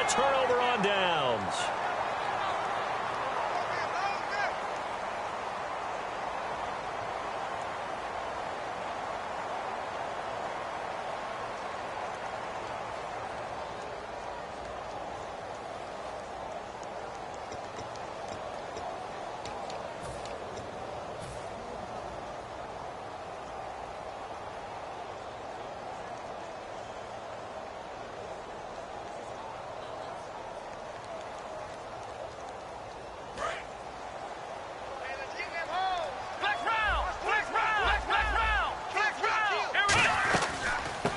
turnover on downs.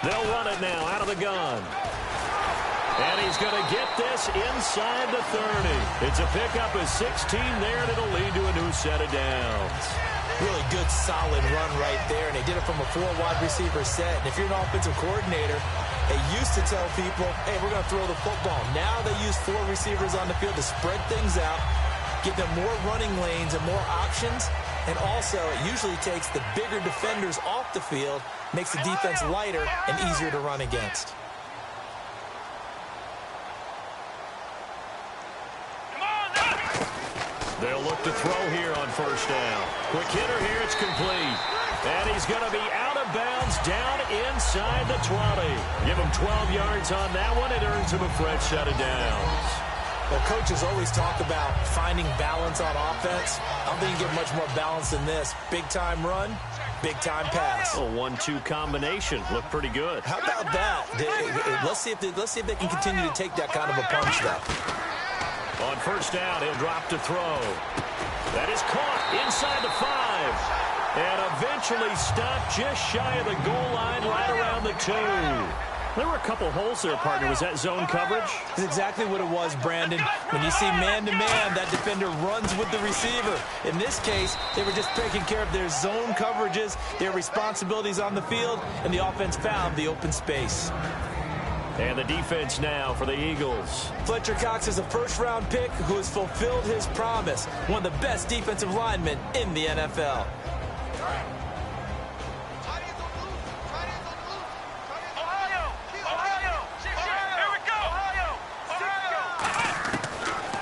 They'll run it now out of the gun. And he's going to get this inside the 30. It's a pickup of 16 there, and it'll lead to a new set of downs. Really good, solid run right there, and they did it from a 4-wide receiver set. And if you're an offensive coordinator, they used to tell people, hey, we're going to throw the football. Now they use 4 receivers on the field to spread things out, give them more running lanes and more options. And also, it usually takes the bigger defenders off the field, makes the defense lighter and easier to run against. They'll look to throw here on first down. Quick hitter here, it's complete. And he's going to be out of bounds down inside the 20. Give him 12 yards on that one. It earns him a fresh set of downs. Well, coaches always talk about finding balance on offense. I don't think you get much more balance than this. Big-time run, big-time pass. A 1-2 combination. Looked pretty good. How about that? Let's see if they can continue to take that kind of a punch, though. On first down, he'll drop to throw. That is caught inside the 5. And eventually stopped just shy of the goal line right around the 2. There were a couple holes there, partner. Was that zone coverage? That's exactly what it was, Brandon. When you see man-to-man, that defender runs with the receiver. In this case, they were just taking care of their zone coverages, their responsibilities on the field, and the offense found the open space. And the defense now for the Eagles. Fletcher Cox is a first-round pick who has fulfilled his promise. One of the best defensive linemen in the NFL.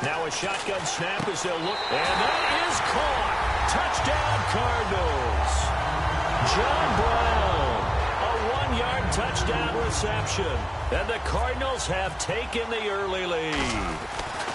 Now a shotgun snap as they'll look. And that is caught. Touchdown, Cardinals. John Brown. A 1-yard touchdown reception. And the Cardinals have taken the early lead.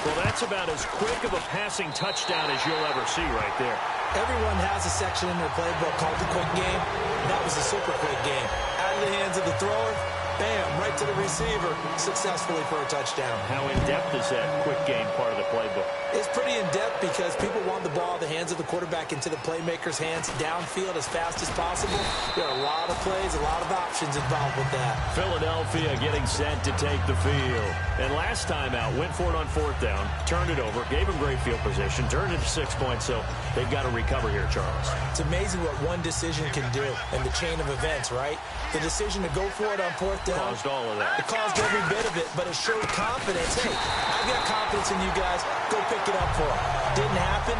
Well, that's about as quick of a passing touchdown as you'll ever see right there. Everyone has a section in their playbook called the quick game. That was a super quick game. Out of the hands of the thrower, bam, right to the receiver, successfully for a touchdown. How in-depth is that quick game part of the playbook? It's pretty in-depth because people want the ball in the hands of the quarterback into the playmaker's hands downfield as fast as possible. There are a lot of plays, a lot of options involved with that. Philadelphia getting set to take the field. And last time out, went for it on fourth down, turned it over, gave him great field position, turned it to 6 points, so they've got to recover here, Charles. It's amazing what one decision can do in the chain of events, right? The decision to go for it on fourth down. Caused all of that. It caused every bit of it, but it showed confidence. Hey, I've got confidence in you guys. Go pick it up for them. Didn't happen.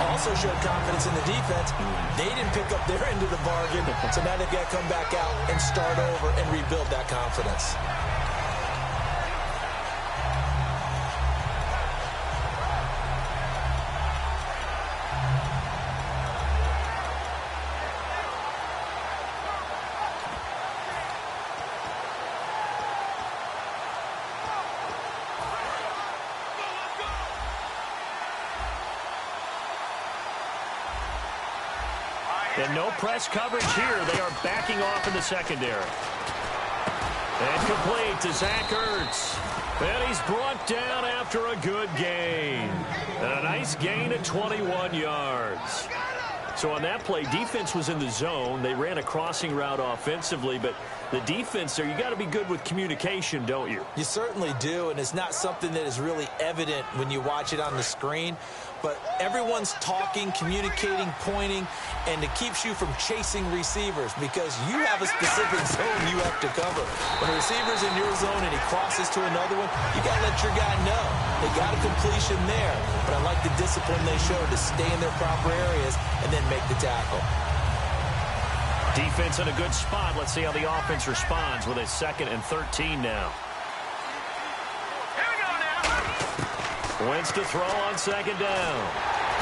Also showed confidence in the defense. They didn't pick up their end of the bargain, so now they've got to come back out and start over and rebuild that confidence. And no press coverage here. They are backing off in the secondary. And complete to Zach Ertz. And he's brought down after a good gain. And a nice gain of 21 yards. So on that play, defense was in the zone. They ran a crossing route offensively, but the defense there, you got to be good with communication, don't you? You certainly do, and it's not something that is really evident when you watch it on the screen. But everyone's talking, communicating, pointing, and it keeps you from chasing receivers because you have a specific zone you have to cover. When a receiver's in your zone and he crosses to another one, you got to let your guy know. They got a completion there, but I like the discipline they showed to stay in their proper areas and then make the tackle. Defense in a good spot. Let's see how the offense responds with a 2nd and 13 now. Here we go Wentz to throw on second down.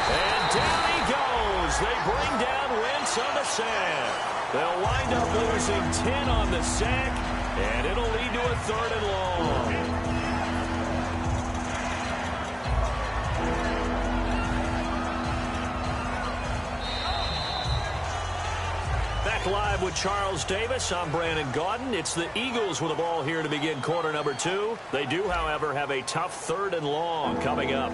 And down he goes. They bring down Wentz on the sack. They'll wind up losing 10 on the sack, and it'll lead to a 3rd and long. Back live with Charles Davis. I'm Brandon Gaudin. It's the Eagles with the ball here to begin quarter number 2. They do, however, have a tough 3rd and long coming up.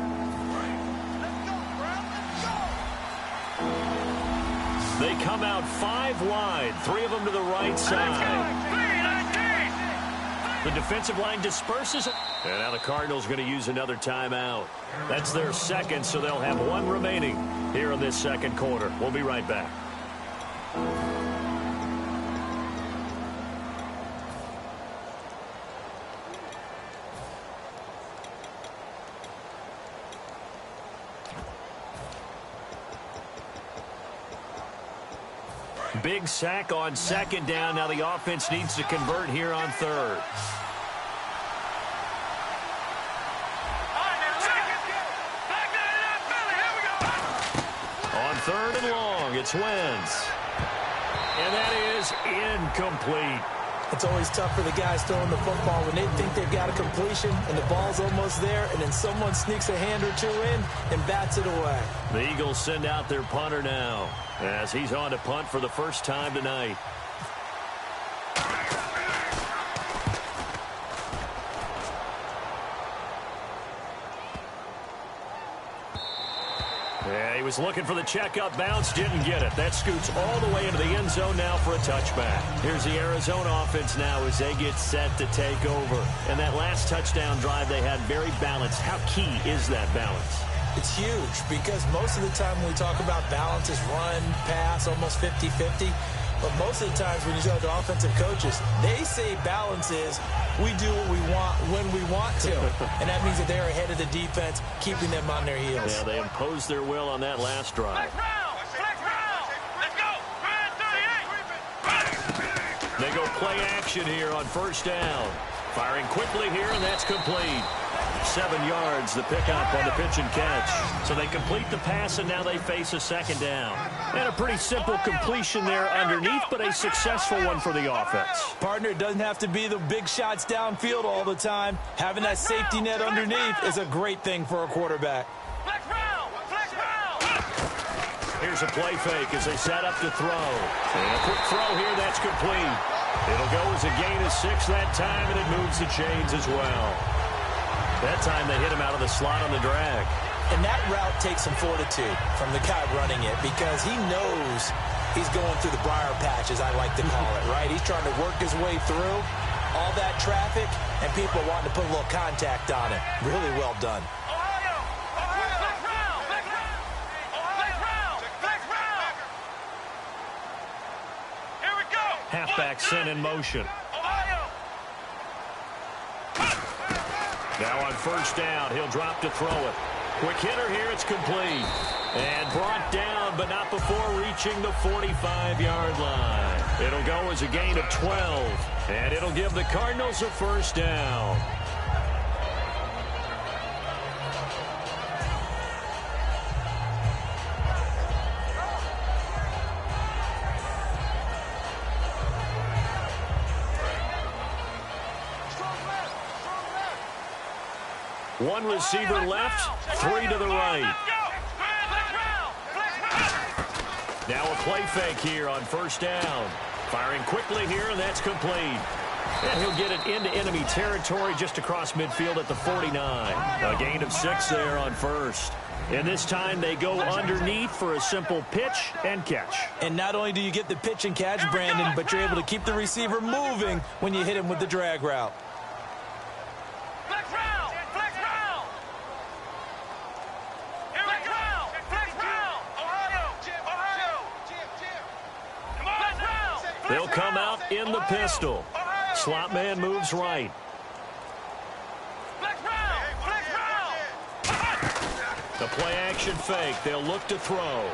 They come out 5 wide, 3 of them to the right side. The defensive line disperses it. And now the Cardinals going to use another timeout. That's their second, so they'll have 1 remaining here in this second quarter. We'll be right back. Big sack on second down. Now the offense needs to convert here on 3rd. On 3rd and long, it's Wentz. And that is incomplete. It's always tough for the guys throwing the football when they think they've got a completion and the ball's almost there, and then someone sneaks a hand or 2 in and bats it away. The Eagles send out their punter now as he's on to punt for the first time tonight. Yeah, he was looking for the checkup bounce, didn't get it. That scoots all the way into the end zone now for a touchback. Here's the Arizona offense now as they get set to take over. And that last touchdown drive they had very balanced. How key is that balance? It's huge because most of the time when we talk about balance is run, pass, almost 50-50. But most of the times when you talk to offensive coaches, they say balance is we do what we want when we want to. And that means that they're ahead of the defense, keeping them on their heels. Yeah, they imposed their will on that last drive. They go play action here on first down. Firing quickly here, and that's complete. 7 yards, the pickup on the pitch and catch. So they complete the pass, and now they face a second down. And a pretty simple completion there underneath, but a successful one for the offense. Partner, it doesn't have to be the big shots downfield all the time. Having that safety net underneath is a great thing for a quarterback. Here's a play fake as they set up to throw. And a quick throw here, that's complete. It'll go as a gain of 6 that time, and it moves the chains as well. That time they hit him out of the slot on the drag. And that route takes some fortitude from the guy running it because he knows he's going through the briar patch, as I like to call it, right? He's trying to work his way through all that traffic, and people are wanting to put a little contact on it. Really well done. Halfback sent in motion. Now on first down, he'll drop to throw it. Quick hitter here, it's complete. And brought down, but not before reaching the 45-yard line. It'll go as a gain of 12, and it'll give the Cardinals a first down. One receiver left, 3 to the right. Now a play fake here on first down. Firing quickly here, and that's complete. And he'll get it into enemy territory just across midfield at the 49. A gain of 6 there on first. And this time they go underneath for a simple pitch and catch. And not only do you get the pitch and catch, Brandon, but you're able to keep the receiver moving when you hit him with the drag route. They'll come out in the pistol. Slot man moves right. The play action fake. They'll look to throw.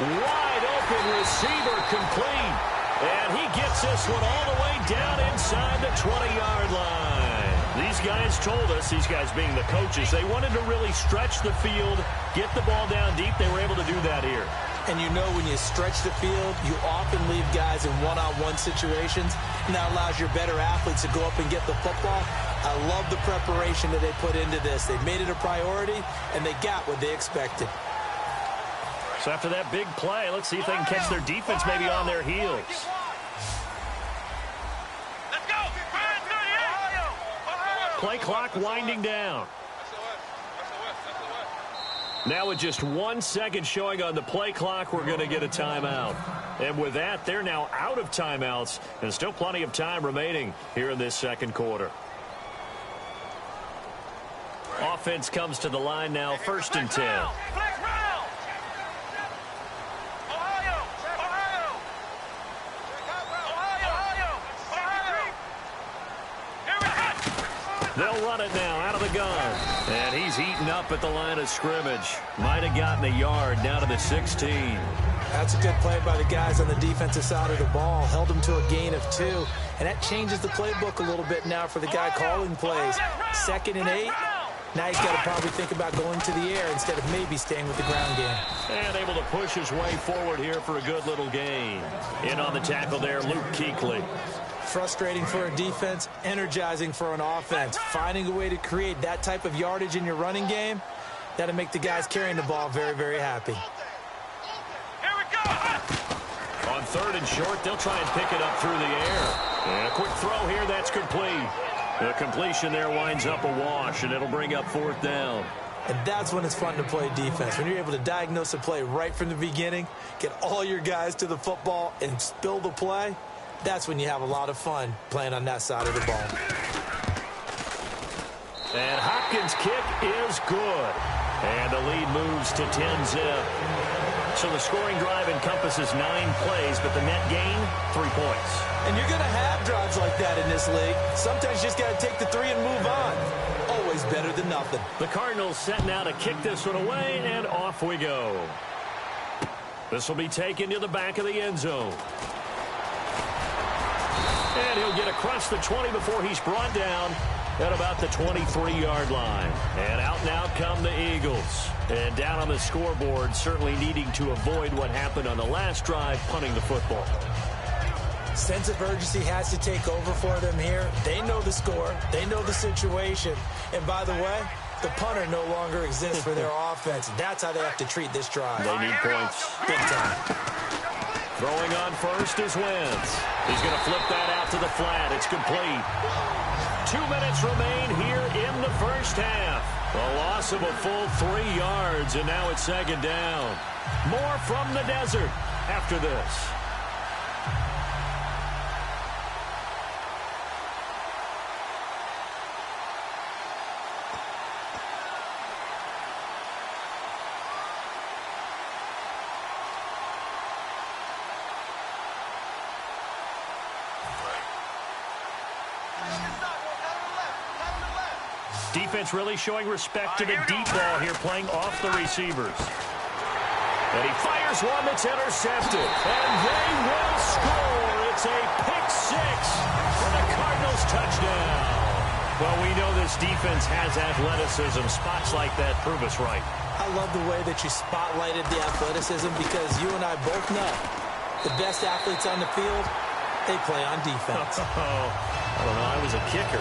Wide open receiver complete. And he gets this one all the way down inside the 20-yard line. These guys told us, these guys being the coaches, they wanted to really stretch the field, get the ball down deep. They were able to do that here. And you know when you stretch the field, you often leave guys in one-on-one situations, and that allows your better athletes to go up and get the football. I love the preparation that they put into this. They made it a priority, and they got what they expected. So after that big play, let's see if they can catch their defense maybe on their heels. Play clock winding down. Now with just 1 second showing on the play clock, we're going to get a timeout. And with that, they're now out of timeouts, and still plenty of time remaining here in this second quarter. Offense comes to the line now, 1st and 10. They'll run it now out of the gun. And he's eaten up at the line of scrimmage. Might have gotten a yard down to the 16. That's a good play by the guys on the defensive side of the ball. Held them to a gain of 2. And that changes the playbook a little bit now for the guy calling plays. 2nd and 8. Now he's got to probably think about going to the air instead of maybe staying with the ground game. And able to push his way forward here for a good little gain. In on the tackle there, Luke Kuechly. Frustrating for a defense, energizing for an offense. Finding a way to create that type of yardage in your running game, that'll make the guys carrying the ball very, very happy. Here we go. On 3rd and short, they'll try and pick it up through the air. And a quick throw here, that's complete. The completion there winds up a wash, and it'll bring up 4th down. And that's when it's fun to play defense. When you're able to diagnose a play right from the beginning, get all your guys to the football, and spill the play, that's when you have a lot of fun playing on that side of the ball. And Hopkins' kick is good. And the lead moves to 10-zip. So the scoring drive encompasses 9 plays, but the net gain, 3 points. And you're going to have drives like that in this league. Sometimes you just got to take the 3 and move on. Always better than nothing. The Cardinals setting out to kick this one away, and off we go. This will be taken to the back of the end zone. And he'll get across the 20 before he's brought down at about the 23-yard line. And out now come the Eagles. And down on the scoreboard, certainly needing to avoid what happened on the last drive, punting the football. Sense of urgency has to take over for them here. They know the score. They know the situation. And by the way, the punter no longer exists for their offense. That's how they have to treat this drive. They need points. Big time. Throwing on first is Wentz. He's going to flip that out to the flat. It's complete. 2 minutes remain here in the first half. A loss of a full 3 yards, and now it's 2nd down. More from the desert after this. Defense really showing respect to the deep ball here, playing off the receivers. And he fires one that's intercepted. And they will score. It's a pick 6 for the Cardinals touchdown. Well, we know this defense has athleticism. Spots like that prove us right. I love the way that you spotlighted the athleticism because you and I both know the best athletes on the field, they play on defense. I don't know. I was a kicker.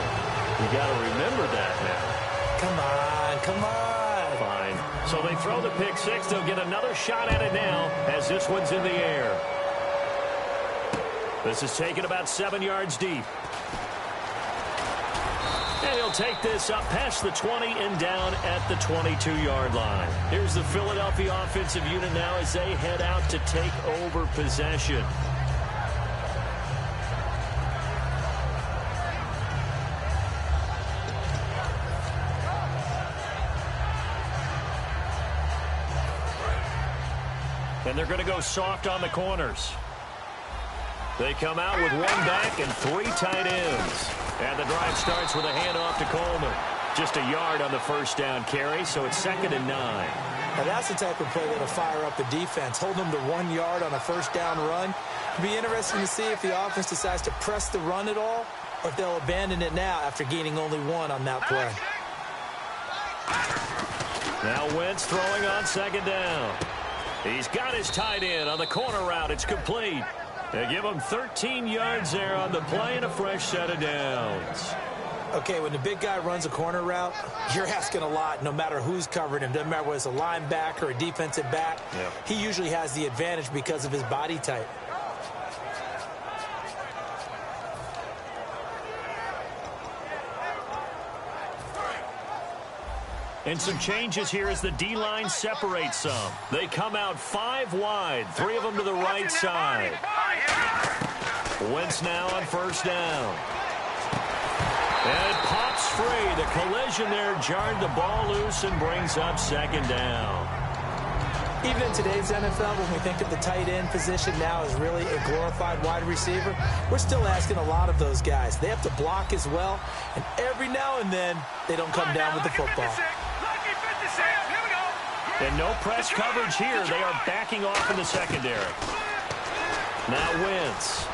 You got to remember that now. Come on, come on. Fine. So they throw the pick 6. They'll get another shot at it now as this one's in the air. This is taken about 7 yards deep. And he'll take this up past the 20 and down at the 22-yard line. Here's the Philadelphia offensive unit now as they head out to take over possession. And they're going to go soft on the corners. They come out with 1 back and 3 tight ends. And the drive starts with a handoff to Coleman. Just a yard on the first down carry, so it's 2nd and 9. Now that's the type of play that'll fire up the defense. Hold them to 1 yard on a first down run. It'll be interesting to see if the offense decides to press the run at all or if they'll abandon it now after gaining only one on that play. Now Wentz throwing on second down. He's got his tight end on the corner route. It's complete. They give him 13 yards there on the play and a fresh set of downs. Okay, when the big guy runs a corner route, you're asking a lot no matter who's covering him. Doesn't matter whether it's a linebacker or a defensive back. Yep. He usually has the advantage because of his body type. And some changes here as the D-line separates some. They come out 5 wide, 3 of them to the right side. Wentz now on first down. And it pops free. The collision there jarred the ball loose and brings up second down. Even in today's NFL, when we think of the tight end position now as really a glorified wide receiver, we're still asking a lot of those guys. They have to block as well, and every now and then, they don't come down with the football. And no press coverage here. They are backing off in the secondary. Now Wentz.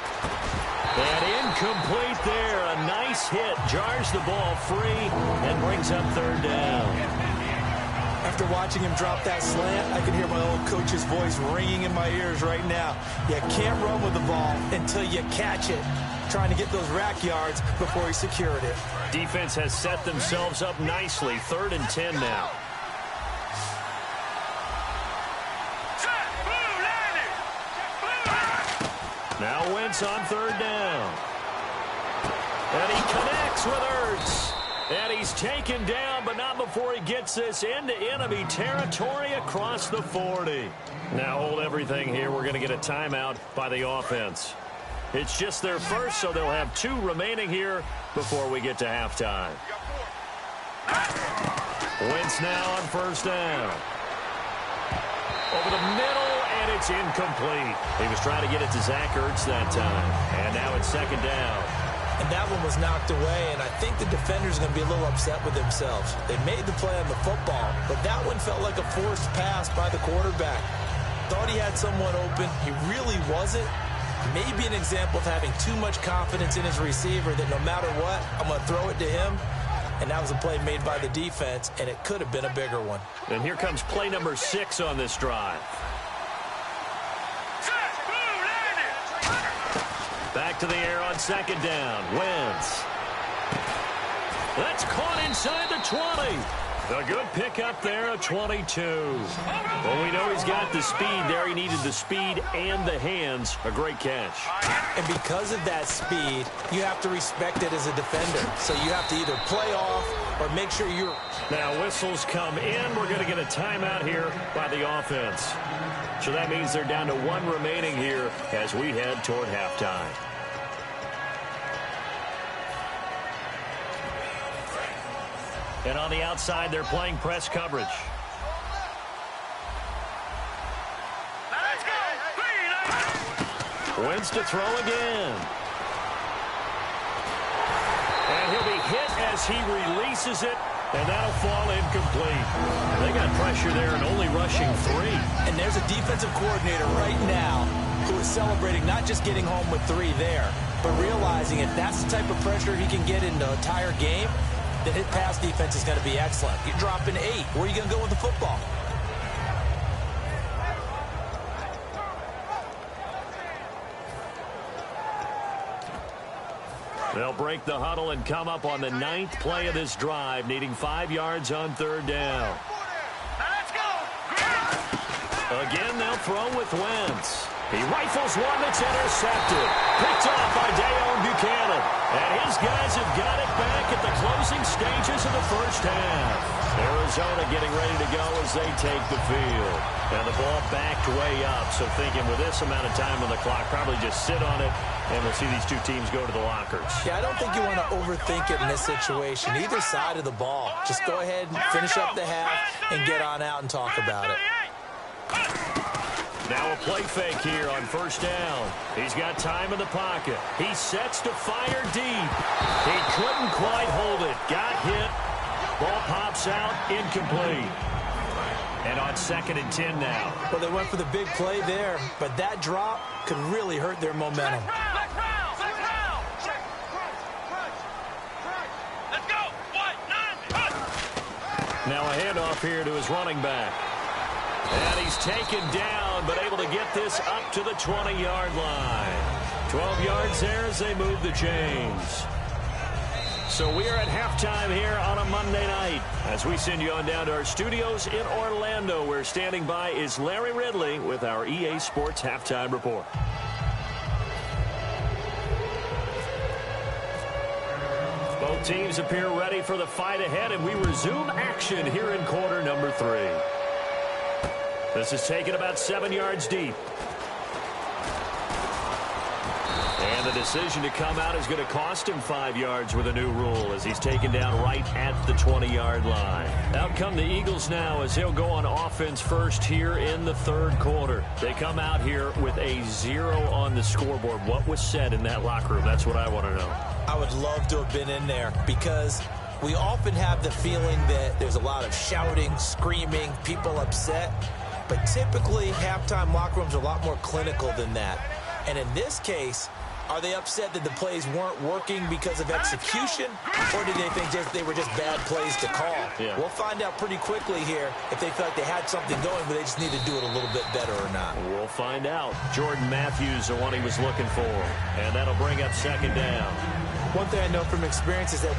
And incomplete there. A nice hit. Jars the ball free and brings up third down. After watching him drop that slant, I can hear my old coach's voice ringing in my ears right now. You can't run with the ball until you catch it. Trying to get those rack yards before he secured it. Defense has set themselves up nicely. 3rd and 10 now. Now Wentz on third down. And he connects with Ertz. And he's taken down, but not before he gets this into enemy territory across the 40. Now hold everything here. We're going to get a timeout by the offense. It's just their first, so they'll have 2 remaining here before we get to halftime. Wentz now on first down. Over the middle, and it's incomplete. He was trying to get it to Zach Ertz that time. And now it's second down. And that one was knocked away, and I think the defenders are going to be a little upset with themselves. They made the play on the football, but that one felt like a forced pass by the quarterback. Thought he had someone open. He really wasn't. Maybe an example of having too much confidence in his receiver that no matter what, I'm going to throw it to him. And that was a play made by the defense, and it could have been a bigger one. And here comes play number 6 on this drive. Back to the air on second down. Wentz. That's caught inside the 20. A good pickup there at 22. Well, we know he's got the speed there. He needed the speed and the hands. A great catch. And because of that speed, you have to respect it as a defender. So you have to either play off or make sure you're... Now whistles come in. We're going to get a timeout here by the offense. So that means they're down to 1 remaining here as we head toward halftime. And on the outside, they're playing press coverage. Wentz to throw again. And he'll be hit as he releases it, and that'll fall incomplete. They got pressure there and only rushing 3. And there's a defensive coordinator right now who is celebrating not just getting home with 3 there, but realizing if that's the type of pressure he can get in the entire game, then his pass defense is going to be excellent. You're dropping 8. Where are you going to go with the football? They'll break the huddle and come up on the 9th play of this drive, needing 5 yards on third down. Again, they'll throw with Wentz. He rifles one that's intercepted. Picked off by Dayon Buchanan. And his guys have got it back at the closing stages of the first half. Arizona getting ready to go as they take the field. And the ball backed way up. So thinking with this amount of time on the clock, probably just sit on it, and we'll see these 2 teams go to the lockers. Yeah, I don't think you want to overthink it in this situation. Either side of the ball. Just go ahead and finish up the half and get on out and talk about it. Now a play fake here on first down. He's got time in the pocket. He sets to fire deep. He couldn't quite hold it. Got hit. Ball pops out. Incomplete. And on 2nd and 10 now. Well, they went for the big play there, but that drop could really hurt their momentum. Now a handoff here to his running back. And he's taken down, but able to get this up to the 20-yard line. 12 yards there as they move the chains. So we are at halftime here on a Monday night as we send you on down to our studios in Orlando, where standing by is Larry Ridley with our EA Sports Halftime Report. Both teams appear ready for the fight ahead, and we resume action here in quarter number 3. This is taken about 7 yards deep. And the decision to come out is going to cost him 5 yards with a new rule as he's taken down right at the 20-yard line. Out come the Eagles now as they'll go on offense first here in the third quarter. They come out here with a 0 on the scoreboard. What was said in that locker room? That's what I want to know. I would love to have been in there because we often have the feeling that there's a lot of shouting, screaming, people upset. But typically, halftime locker rooms are a lot more clinical than that. And in this case, are they upset that the plays weren't working because of execution, or did they think they were just bad plays to call? Yeah. We'll find out pretty quickly here if they feel like they had something going, but they just need to do it a little bit better or not. We'll find out. Jordan Matthews, the one he was looking for, and that'll bring up second down. One thing I know from experience is that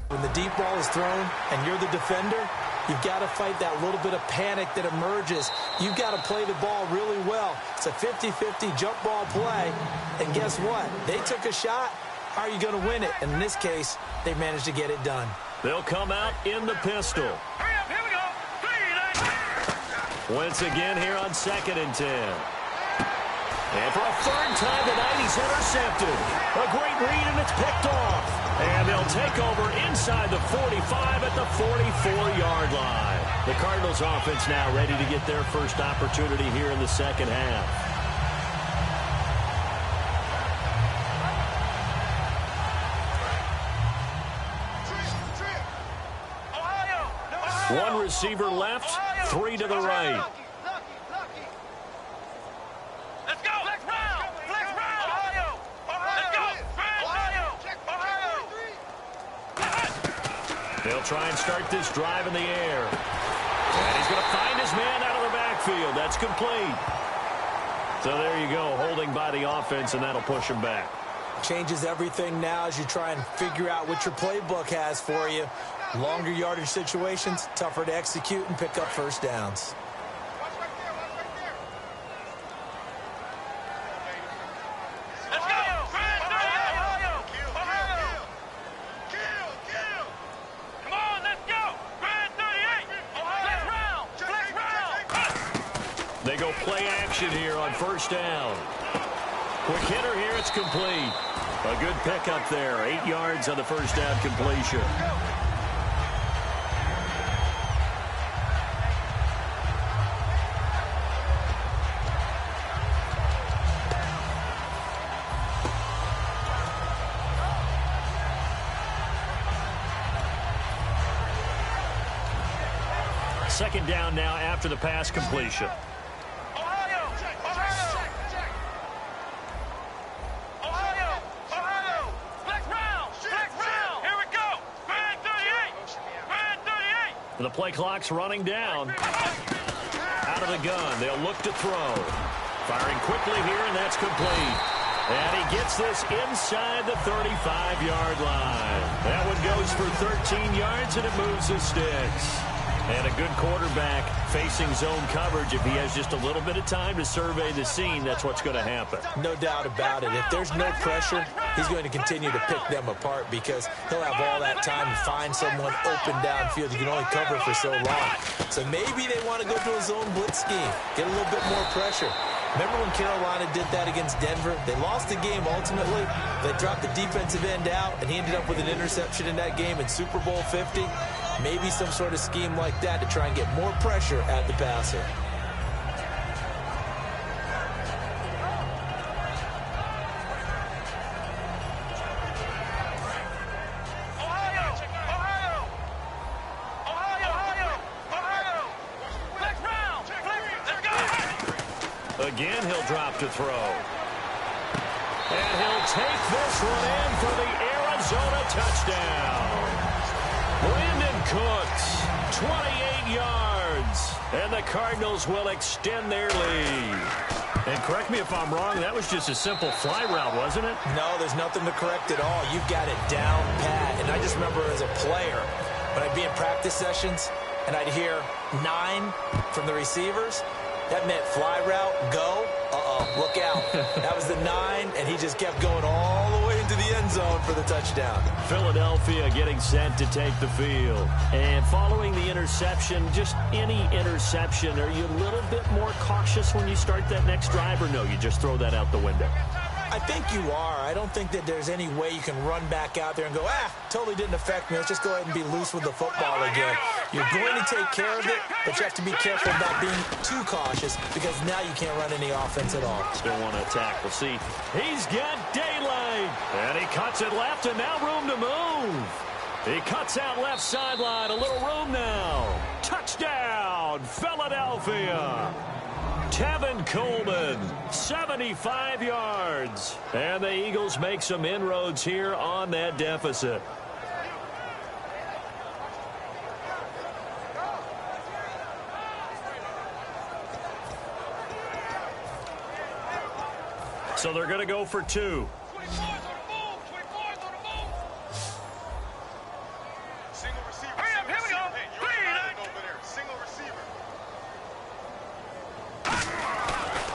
when the deep ball is thrown and you're the defender, you've got to fight that little bit of panic that emerges. You've got to play the ball really well. It's a 50-50 jump ball play. And guess what? They took a shot. How are you going to win it? And in this case, they managed to get it done. They'll come out in the pistol. Here we go. Once again here on 2nd and 10. And for a third time tonight, he's intercepted. A great read, and it's picked off. And they'll take over inside the 45 at the 44-yard line. The Cardinals offense now ready to get their first opportunity here in the second half. One receiver left, 3 to the right. They'll try and start this drive in the air. And he's going to find his man out of the backfield. That's complete. So there you go, holding by the offense, and that'll push him back. Changes everything now as you try and figure out what your playbook has for you. Longer yardage situations, tougher to execute and pick up first downs. They go play action here on first down. Quick hitter here, it's complete. A good pickup there, 8 yards on the first down completion. Second down now after the pass completion. The play clock's running down. Out of the gun. They'll look to throw. Firing quickly here, and that's complete. And he gets this inside the 35-yard line. That one goes for 13 yards, and it moves the sticks. And a good quarterback facing zone coverage. If he has just a little bit of time to survey the scene, that's what's going to happen. No doubt about it. If there's no pressure, he's going to continue to pick them apart because he'll have all that time to find someone open downfield. You can only cover for so long. So maybe they want to go to a zone blitz scheme, get a little bit more pressure. Remember when Carolina did that against Denver? They lost the game ultimately. They dropped the defensive end out, and he ended up with an interception in that game in Super Bowl 50. Maybe some sort of scheme like that to try and get more pressure at the passer. Again, he'll drop to throw. And he'll take this one in for the Arizona touchdown. Brandon Cooks, 28 yards. And the Cardinals will extend their lead. And correct me if I'm wrong, that was just a simple fly route, wasn't it? No, there's nothing to correct at all. You've got it down pat. And I just remember as a player, when I'd be in practice sessions, and I'd hear 9 from the receivers, that meant fly route, go, look out. That was the 9, and he just kept going all the way into the end zone for the touchdown. Philadelphia getting set to take the field. And following the interception, just any interception, are you a little bit more cautious when you start that next drive, or no, you just throw that out the window? I think you are. I don't think that there's any way you can run back out there and go, totally didn't affect me. Let's just go ahead and be loose with the football again. You're going to take care of it, but you have to be careful about being too cautious because now you can't run any offense at all. Still want to attack. We'll see. He's got daylight. And he cuts it left, and now room to move. He cuts out left sideline. A little room now. Touchdown, Philadelphia. Tevin Coleman, 75 yards. And the Eagles make some inroads here on that deficit. So they're going to go for 2.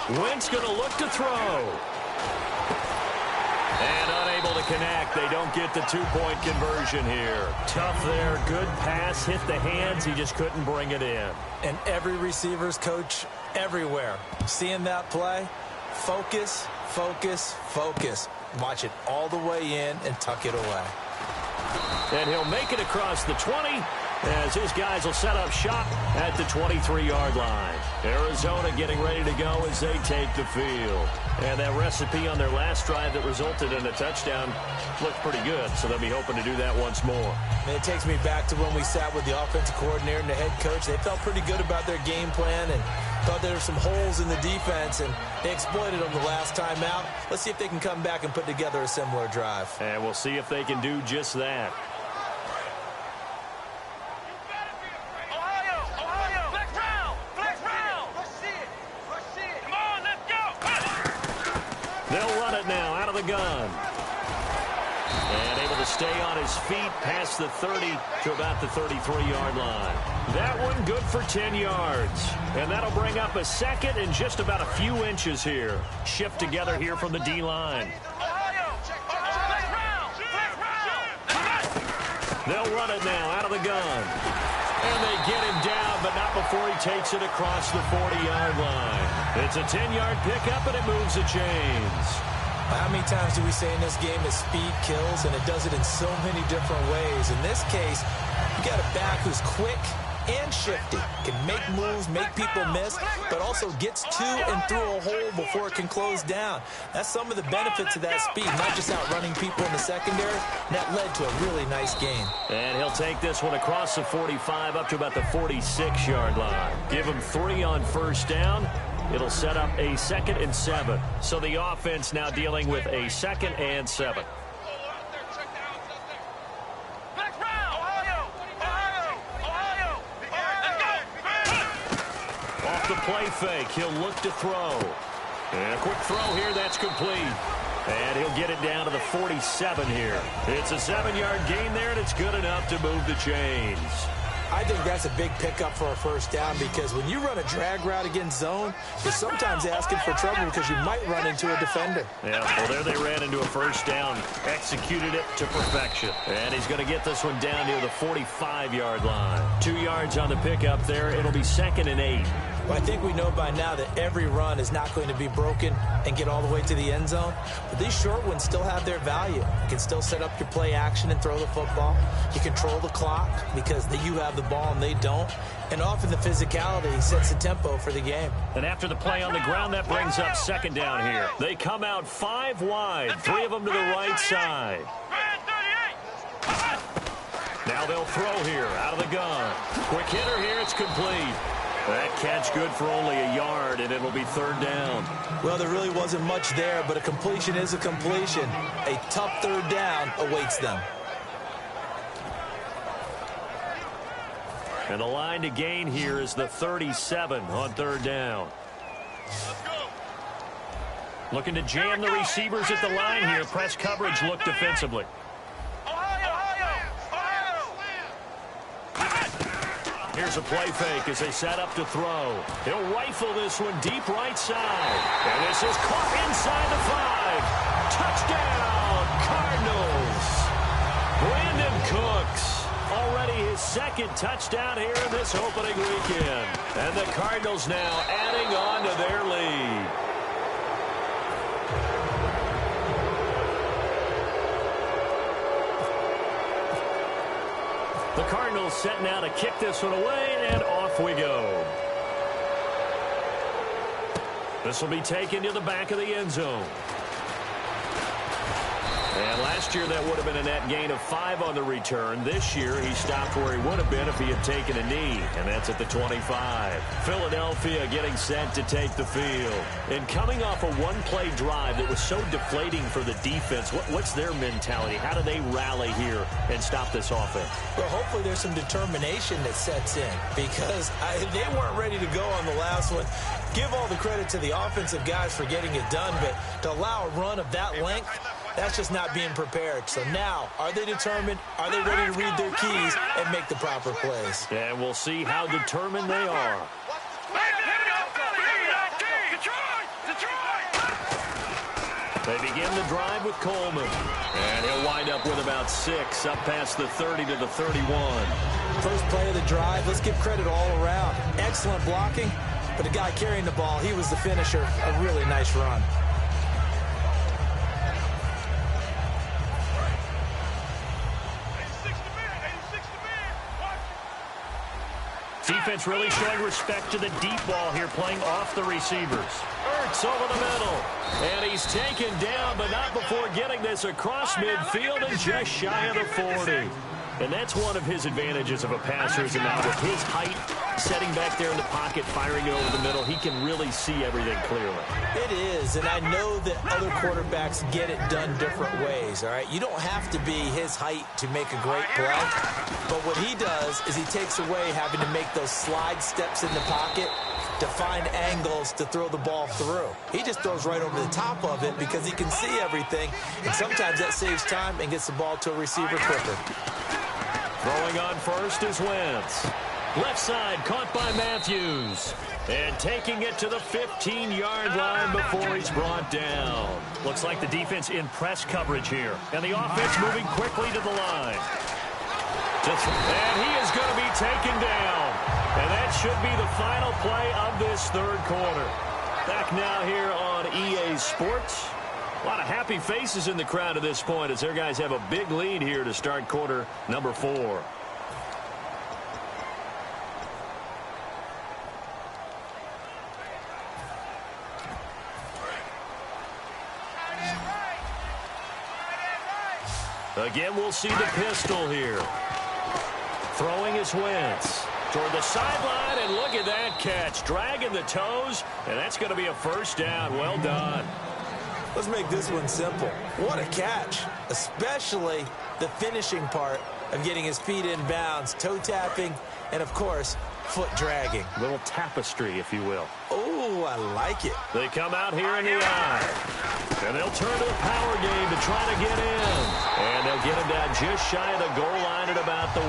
Wentz going to look to throw. And unable to connect. They don't get the 2-point conversion here. Tough there. Good pass. Hit the hands. He just couldn't bring it in. And every receiver's coach everywhere. Seeing that play, focus, focus, focus. Watch it all the way in and tuck it away. And he'll make it across the 20 as his guys will set up shop at the 23-yard line. Arizona getting ready to go as they take the field. And that recipe on their last drive that resulted in a touchdown looked pretty good, so they'll be hoping to do that once more. And it takes me back to when we sat with the offensive coordinator and the head coach. They felt pretty good about their game plan and thought there were some holes in the defense, and they exploited them the last time out. Let's see if they can come back and put together a similar drive. And we'll see if they can do just that. They'll run it now out of the gun. And able to stay on his feet past the 30 to about the 33-yard line. That one good for 10 yards. And that'll bring up a second and just about a few inches here. Shift together here from the D-line. They'll run it now out of the gun. And they get him down, but not before he takes it across the 40-yard line. It's a 10-yard pickup, and it moves the chains. How many times do we say in this game that speed kills, and it does it in so many different ways? In this case, you got a back who's quick and shifty, can make moves, make people miss, but also gets to and through a hole before it can close down. That's some of the benefits of that speed, not just outrunning people in the secondary. That led to a really nice gain. And he'll take this one across the 45 up to about the 46-yard line. Give him 3 on first down. It'll set up a 2nd and 7. So the offense now dealing with a 2nd and 7. Off the play fake, he'll look to throw. And a quick throw here, that's complete. And he'll get it down to the 47 here. It's a 7-yard gain there, and it's good enough to move the chains. I think that's a big pickup for a first down because when you run a drag route against zone, you're sometimes asking for trouble because you might run into a defender. Yeah, well, there they ran into a first down, executed it to perfection. And he's going to get this one down near the 45-yard line. 2 yards on the pickup there. It'll be 2nd and 8. Well, I think we know by now that every run is not going to be broken and get all the way to the end zone. But these short ones still have their value. You can still set up your play action and throw the football. You control the clock because you have the ball and they don't. And often the physicality sets the tempo for the game. And after the play on the ground, that brings up second down here. They come out 5 wide, 3 of them to the right side. Now they'll throw here out of the gun. Quick hitter here, it's complete. That catch good for only a yard, and it'll be third down. Well, there really wasn't much there, but a completion is a completion. A tough third down awaits them. And the line to gain here is the 37 on third down. Looking to jam the receivers at the line here. Press coverage look defensively. Here's a play fake as they set up to throw. He'll rifle this one deep right side. And this is caught inside the 5. Touchdown, Cardinals. Brandon Cooks. Already his second touchdown here in this opening weekend. And the Cardinals now adding on to their lead. The Cardinals setting out to kick this one away, and off we go. This will be taken to the back of the end zone. And last year that would have been a net gain of 5 on the return. This year he stopped where he would have been if he had taken a knee, and that's at the 25. Philadelphia getting set to take the field. And coming off a one-play drive that was so deflating for the defense, what's their mentality? How do they rally here and stop this offense? Well, hopefully there's some determination that sets in because they weren't ready to go on the last one. Give all the credit to the offensive guys for getting it done, but to allow a run of that length, that's just not being prepared. So now, are they determined? Are they ready to read their keys and make the proper plays? And we'll see how determined they are. They begin the drive with Coleman. And he'll wind up with about 6 up past the 30 to the 31. First play of the drive, let's give credit all around. Excellent blocking, but the guy carrying the ball, he was the finisher. A really nice run. Defense really showing respect to the deep ball here, playing off the receivers. Ertz over the middle. And he's taken down, but not before getting this across midfield and just shy of the 40. And that's one of his advantages of a passer is now with his height, setting back there in the pocket, firing it over the middle. He can really see everything clearly. It is, and I know that other quarterbacks get it done different ways, all right? You don't have to be his height to make a great play, but what he does is he takes away having to make those slide steps in the pocket to find angles to throw the ball through. He just throws right over the top of it because he can see everything, and sometimes that saves time and gets the ball to a receiver quicker. Throwing on first is Wentz. Left side caught by Matthews. And taking it to the 15-yard line before he's brought down. Looks like the defense in press coverage here. And the offense moving quickly to the line. And he is going to be taken down. And that should be the final play of this third quarter. Back now here on EA Sports. A lot of happy faces in the crowd at this point as their guys have a big lead here to start quarter number 4. Again, we'll see the pistol here. Throwing is Wentz. Toward the sideline, and look at that catch. Dragging the toes, and that's going to be a first down. Well done. Let's make this one simple. What a catch, especially the finishing part of getting his feet in bounds, toe tapping, and, of course, foot dragging. A little tapestry, if you will. Oh, I like it. They come out here in the eye. And they'll turn to the power game to try to get in. And they'll get him down just shy of the goal line at about the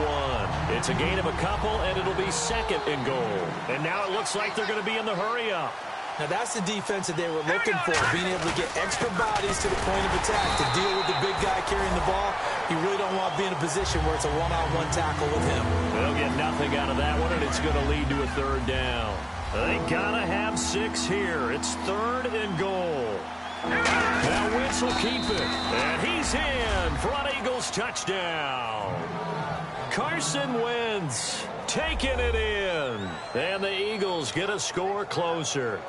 1. It's a gain of a couple, and it'll be second and goal. And now it looks like they're going to be in the hurry-up. Now, that's the defense that they were looking for, being able to get extra bodies to the point of attack to deal with the big guy carrying the ball. You really don't want to be in a position where it's a one-on-one tackle with him. They'll get nothing out of that one, and it's going to lead to a third down. They gotta have 6 here. It's 3rd and goal. Now Wentz will keep it. And he's in for an Eagles touchdown. Carson Wentz taking it in. And the Eagles get a score closer.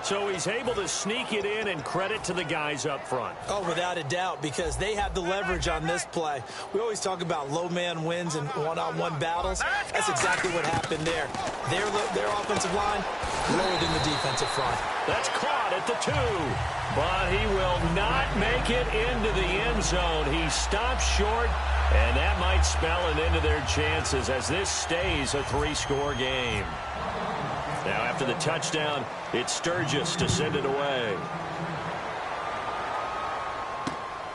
So he's able to sneak it in, and credit to the guys up front. Oh, without a doubt, because they had the leverage on this play. We always talk about low man wins in one-on-one battles. That's exactly what happened there. Their offensive line lower than the defensive front. That's caught at the 2. But he will not make it into the end zone. He stops short, and that might spell an end to their chances as this stays a 3-score game. Now, after the touchdown, it's Sturgis to send it away.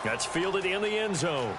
That's fielded in the end zone.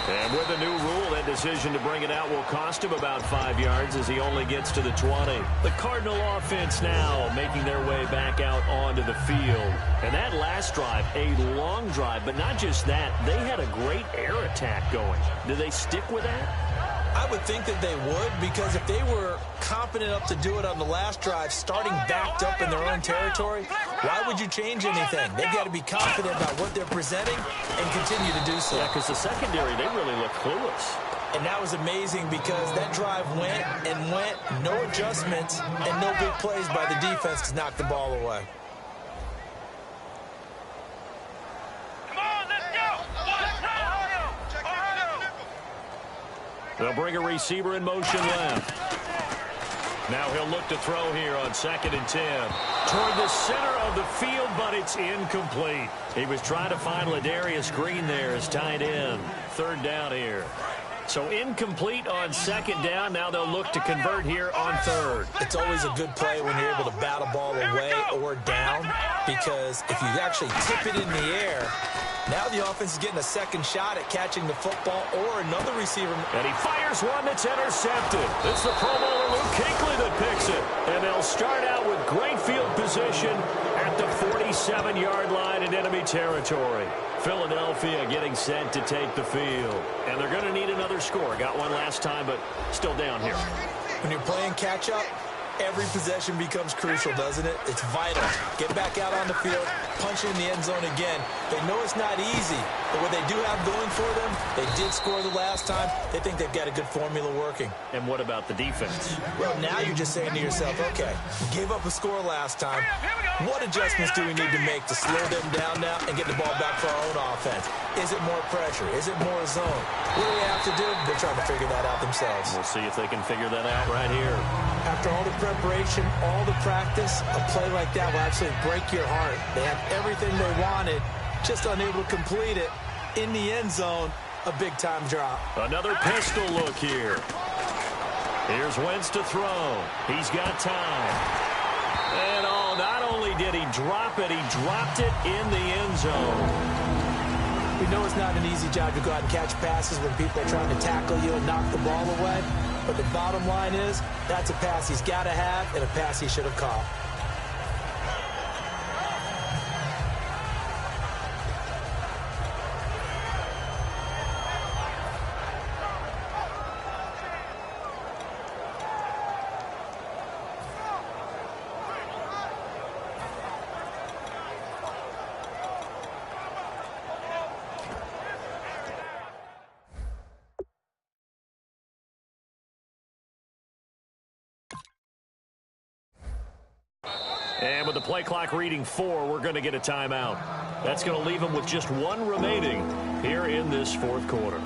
And with a new rule, that decision to bring it out will cost him about 5 yards as he only gets to the 20. The Cardinal offense now making their way back out onto the field. And that last drive, a long drive, but not just that, they had a great air attack going. Do they stick with that? I would think that they would, because if they were confident enough to do it on the last drive, starting backed up in their own territory, why would you change anything? They've got to be confident about what they're presenting and continue to do so. Yeah, because the secondary, they really look clueless. And that was amazing because that drive went and went, no adjustments, and no big plays by the defense to knock the ball away. They'll bring a receiver in motion left. Now he'll look to throw here on 2nd and 10. Toward the center of the field, but it's incomplete. He was trying to find Ladarius Green there as tight end. 3rd down here. So incomplete on 2nd down. Now they'll look to convert here on 3rd. It's always a good play when you're able to bat a ball away or down, because if you actually tip it in the air, now the offense is getting a second shot at catching the football or another receiver. And he fires one that's intercepted. It's the Pro Bowler Luke Kuechly that picks it. And they'll start out with great field position at the 47-yard line in enemy territory. Philadelphia getting set to take the field. And they're going to need another score. Got one last time, but still down here. When you're playing catch-up, every possession becomes crucial, doesn't it? It's vital. Get back out on the field, punch in the end zone again. They know it's not easy, but what they do have going for them, they did score the last time. They think they've got a good formula working. And what about the defense? Well, now you're just saying to yourself, okay, gave up a score last time. What adjustments do we need to make to slow them down now and get the ball back for our own offense? Is it more pressure? Is it more zone? What do they have to do? They're trying to figure that out themselves. We'll see if they can figure that out right here. After all the preparation, all the practice, a play like that will absolutely break your heart. They have everything they wanted, just unable to complete it. In the end zone, a big-time drop. Another pistol look here. Here's Wentz to throw. He's got time. And not only did he drop it, he dropped it in the end zone. We know it's not an easy job to go out and catch passes when people are trying to tackle you and knock the ball away. But the bottom line is, that's a pass he's got to have and a pass he should have caught. And with the play clock reading 4, we're going to get a timeout. That's going to leave them with just 1 remaining here in this 4th quarter.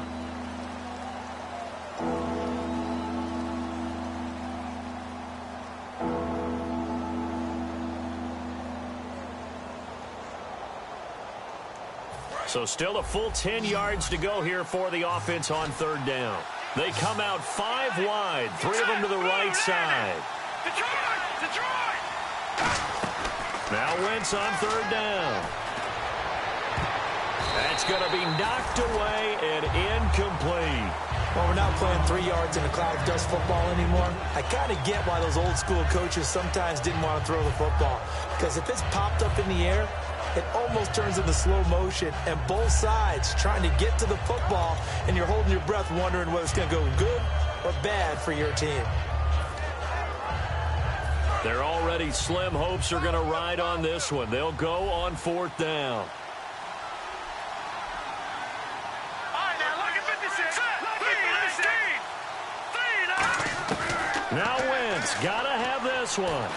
So still a full 10 yards to go here for the offense on 3rd down. They come out 5 wide, 3 of them to the right side. Now Wentz on 3rd down. That's going to be knocked away and incomplete. Well, we're not playing 3 yards in a cloud of dust football anymore. I kind of get why those old school coaches sometimes didn't want to throw the football. Because if it's popped up in the air, it almost turns into slow motion, and both sides trying to get to the football, and you're holding your breath wondering whether it's going to go good or bad for your team. Their already slim hopes are going to ride on this one. They'll go on 4th down. Now Wentz, gotta have this one.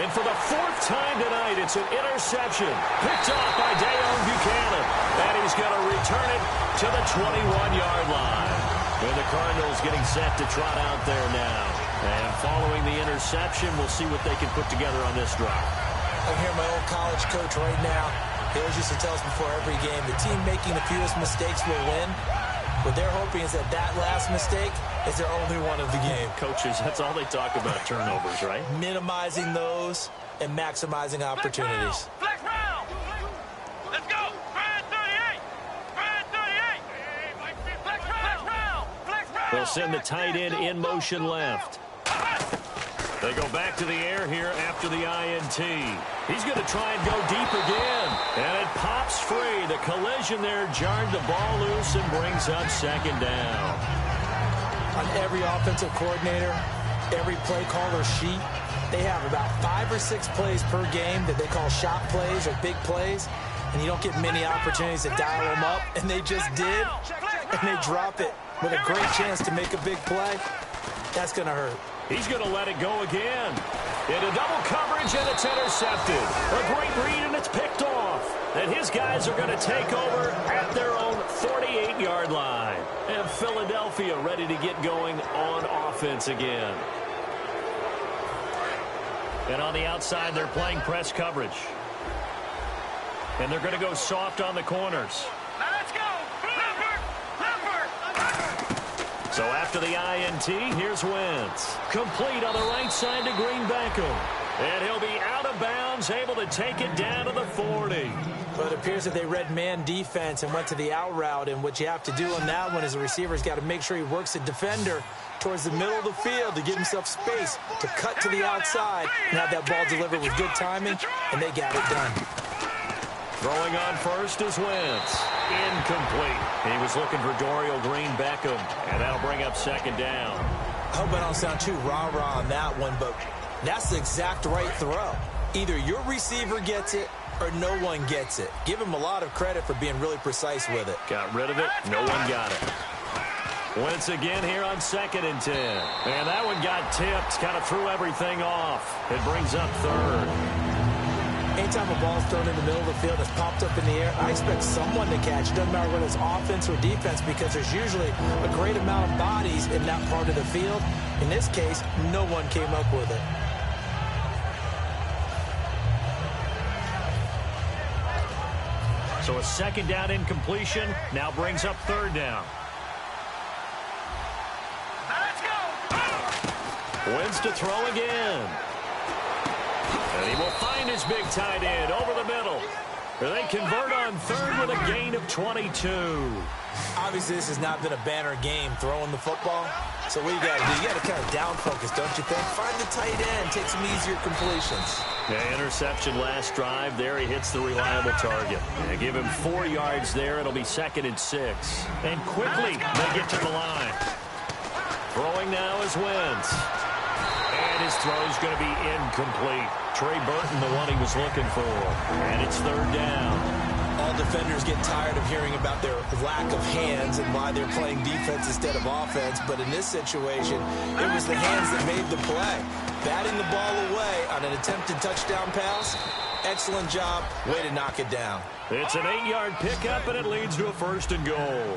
And for the 4th time tonight, it's an interception. Picked off by Dayon Buchanan. And he's going to return it to the 21-yard line. And the Cardinals getting set to trot out there now. And following the interception, we'll see what they can put together on this drive. I hear my old college coach right now. He always used to tell us before every game, the team making the fewest mistakes will win. What they're hoping is that last mistake is their only one of the game. Coaches, that's all they talk about, turnovers, right? Minimizing those and maximizing opportunities. Flex round! Let's go! Brad 38! Brad 38! Flex round! Flex round! They'll send the tight end in motion left. They go back to the air here after the INT. He's going to try and go deep again. And it pops free. The collision there jarred the ball loose and brings up 2nd down. On every offensive coordinator, every play caller sheet, they have about 5 or 6 plays per game that they call shot plays or big plays. And you don't get many opportunities to dial them up. And they just did. And they drop it with a great chance to make a big play. That's going to hurt. He's going to let it go again. Into double coverage, and it's intercepted. A great read, and it's picked off. And his guys are going to take over at their own 48-yard line. And Philadelphia ready to get going on offense again. And on the outside, they're playing press coverage. And they're going to go soft on the corners. Now let's go! So after the INT, here's Wentz. Complete on the right side to Green Beckham. And he'll be out of bounds, able to take it down to the 40. But it appears that they read man defense and went to the out route. And what you have to do on that one is the receiver's got to make sure he works the defender towards the middle of the field to give himself space to cut to the outside and have that ball delivered with good timing, and they got it done. Throwing on first is Wentz. Incomplete. He was looking for Dorial Green Beckham, and that'll bring up 2nd down. I hope I don't sound too rah-rah on that one, but that's the exact right throw. Either your receiver gets it or no one gets it. Give him a lot of credit for being really precise with it. Got rid of it. No one got it. Wentz again here on 2nd and 10. And that one got tipped. Kind of threw everything off. It brings up 3rd. Anytime a ball's thrown in the middle of the field, it's popped up in the air, I expect someone to catch it. Doesn't matter whether it's offense or defense, because there's usually a great amount of bodies in that part of the field. In this case, no one came up with it. So a 2nd down incompletion now brings up 3rd down. Now let's go! Wentz to throw again. And he will find his big tight end over the middle. They convert on 3rd with a gain of 22. Obviously, this has not been a banner game throwing the football. So what you got to do, you got to kind of down focus, don't you think? Find the tight end, take some easier completions. Yeah, interception last drive. There he hits the reliable target. Yeah, give him 4 yards there. It'll be 2nd and 6. And quickly, they get to the line. Throwing now is Wentz. And his throw's going to be incomplete. Trey Burton, the one he was looking for. And it's 3rd down. All defenders get tired of hearing about their lack of hands and why they're playing defense instead of offense. But in this situation, it was the hands that made the play. Batting the ball away on an attempted touchdown pass. Excellent job. Way to knock it down. It's an 8-yard pickup, and it leads to a 1st and goal.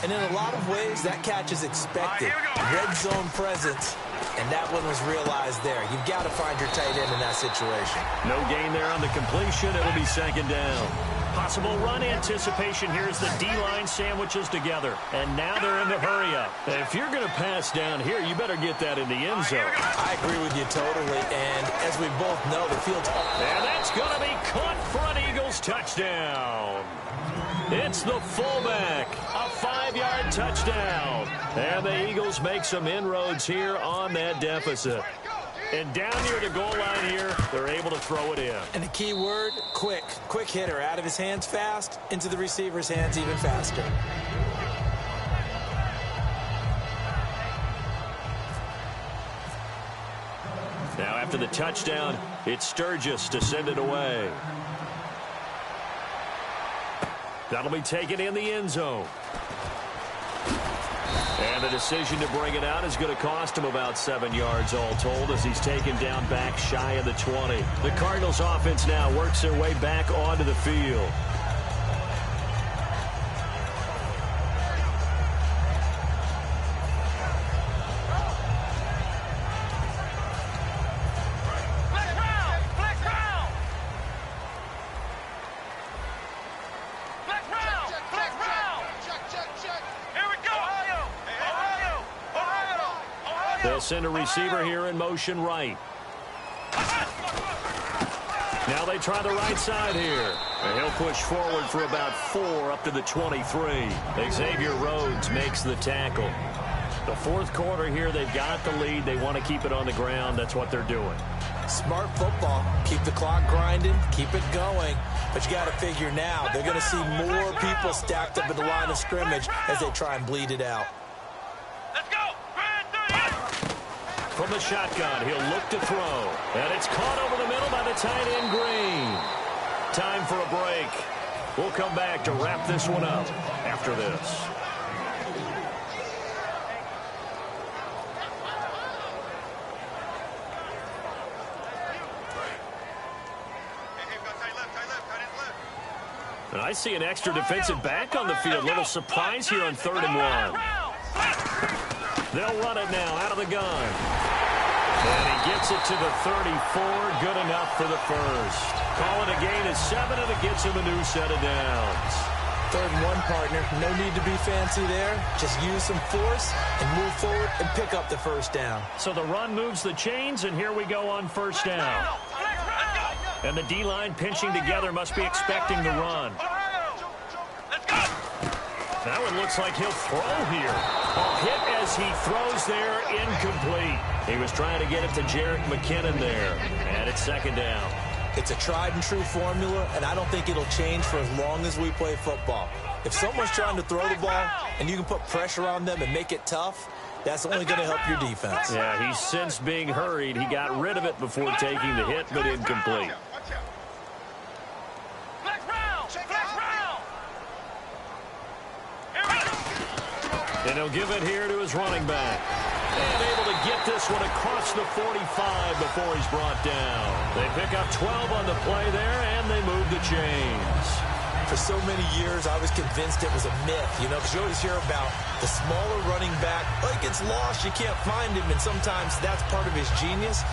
And in a lot of ways, that catch is expected. Red zone presence. And that one was realized there. You've got to find your tight end in that situation. No gain there on the completion. It'll be 2nd down. Possible run anticipation here as the D-line sandwiches together. And now they're in the hurry-up. If you're going to pass down here, you better get that in the end zone. I agree with you totally. And as we both know, the field's up. And that's going to be caught for an Eagles touchdown. It's the fullback. A 5-yard touchdown. And the Eagles make some inroads here on that deficit. And down near the goal line here, they're able to throw it in. And the key word, quick. Quick hitter. Out of his hands fast, into the receiver's hands even faster. Now after the touchdown. It's Sturgis to send it away. That'll be taken in the end zone. And the decision to bring it out is going to cost him about 7 yards all told as he's taken down back shy of the 20. The Cardinals offense now works their way back onto the field. They'll send a receiver here in motion right. Now they try the right side here. And he'll push forward for about 4 up to the 23. Xavier Rhodes makes the tackle. The fourth quarter here, they've got the lead. They want to keep it on the ground. That's what they're doing. Smart football. Keep the clock grinding. Keep it going. But you got to figure now, they're going to see more people stacked up at the line of scrimmage as they try and bleed it out. From the shotgun, he'll look to throw. And it's caught over the middle by the tight end, Green. Time for a break. We'll come back to wrap this one up after this. And I see an extra defensive back on the field. Little surprise here on 3rd and 1. They'll run it now out of the gun. And he gets it to the 34. Good enough for the first. Call it a gain of 7, and it gets him a new set of downs. 3rd and 1, partner. No need to be fancy there. Just use some force and move forward and pick up the first down. So the run moves the chains, and here we go on 1st down. And the D-line pinching together must be expecting the run. Now it looks like he'll throw here. A hit as he throws there, incomplete. He was trying to get it to Jerick McKinnon there. And it's 2nd down. It's a tried and true formula, and I don't think it'll change for as long as we play football. If someone's trying to throw the ball and you can put pressure on them and make it tough, that's only going to help your defense. Yeah, he's since being hurried. He got rid of it before taking the hit, but incomplete. And he'll give it here to his running back. And able to get this one across the 45 before he's brought down. They pick up 12 on the play there, and they move the chains. For so many years, I was convinced it was a myth, because you always hear about the smaller running back. Well, he gets lost, you can't find him, and sometimes that's part of his genius.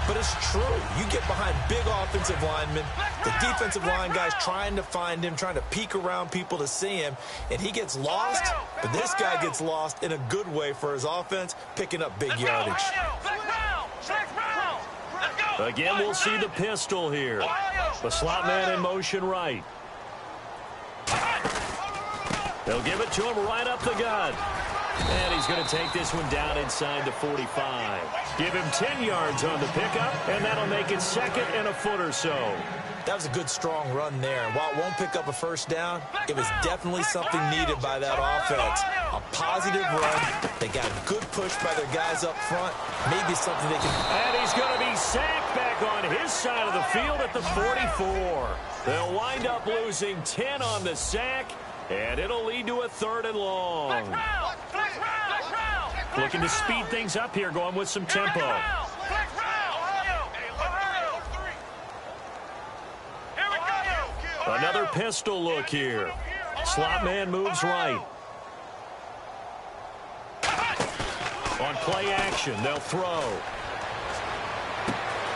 But it's true. You get behind big offensive linemen, the defensive line guys trying to find him, trying to peek around people to see him, and he gets lost. But this guy gets lost in a good way for his offense, picking up big yardage. Again, we'll see the pistol here. The slot man in motion right. They'll give it to him right up the gut. And he's going to take this one down inside the 45. Give him 10 yards on the pickup, and that'll make it 2nd and a foot or so. That was a good, strong run there. While it won't pick up a first down, it was definitely something needed by that offense. A positive run. They got a good push by their guys up front. Maybe something they can... And he's going to be sacked back on his side of the field at the 44. They'll wind up losing 10 on the sack, and it'll lead to a 3rd and long. Looking to speed things up here, going with some tempo. Another pistol look here. Slot man moves right. On play action, they'll throw.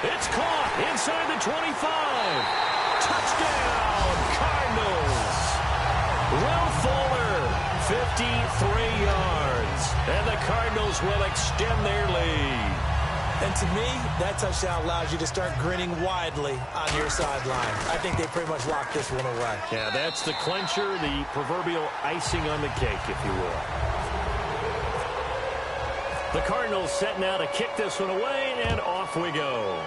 It's caught inside the 25. Touchdown, Cardinals. Will Fuller, 53 yards. And the Cardinals will extend their lead. And to me, that touchdown allows you to start grinning widely on your sideline. I think they pretty much locked this one away. Yeah, that's the clincher, the proverbial icing on the cake, if you will. The Cardinals set now to kick this one away, and off we go.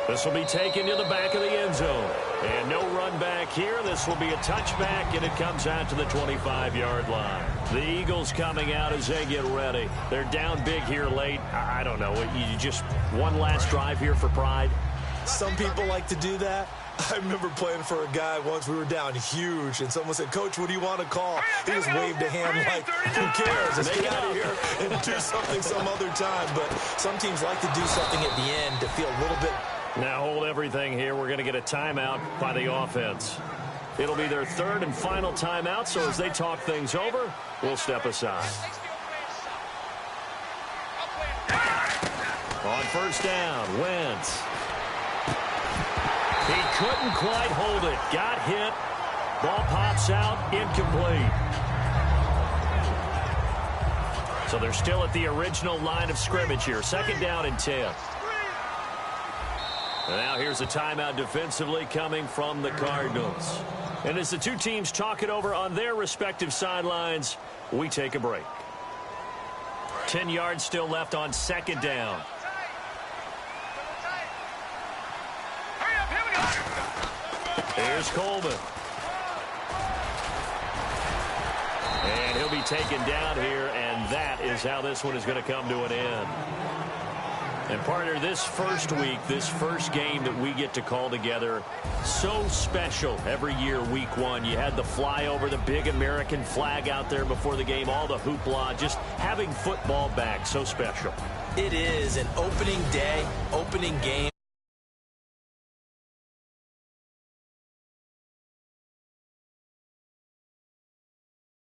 This will be taken to the back of the end zone. And no run back here. This will be a touchback, and it comes out to the 25-yard line. The Eagles coming out as they get ready. They're down big here late. I don't know. You just one last drive here for pride? Some people like to do that. I remember playing for a guy once. We were down huge, and someone said, "Coach, what do you want to call?" He just waved a hand like, who cares? Let's get out of here and do something some other time. But some teams like to do something at the end to feel a little bit. Now hold everything here. We're going to get a timeout by the offense. It'll be their third and final timeout, so as they talk things over, we'll step aside. On first down, Wentz. He couldn't quite hold it. Got hit. Ball pops out. Incomplete. So they're still at the original line of scrimmage here. Second down and 10. And now here's a timeout defensively coming from the Cardinals. And as the two teams talk it over on their respective sidelines, we take a break. 10 yards still left on second down. Here's Coleman. And he'll be taken down here, and that is how this one is going to come to an end. And partner, this first week, this first game that we get to call together, so special every year, week one. You had the flyover, the big American flag out there before the game, all the hoopla, just having football back, so special. It is an opening day, opening game.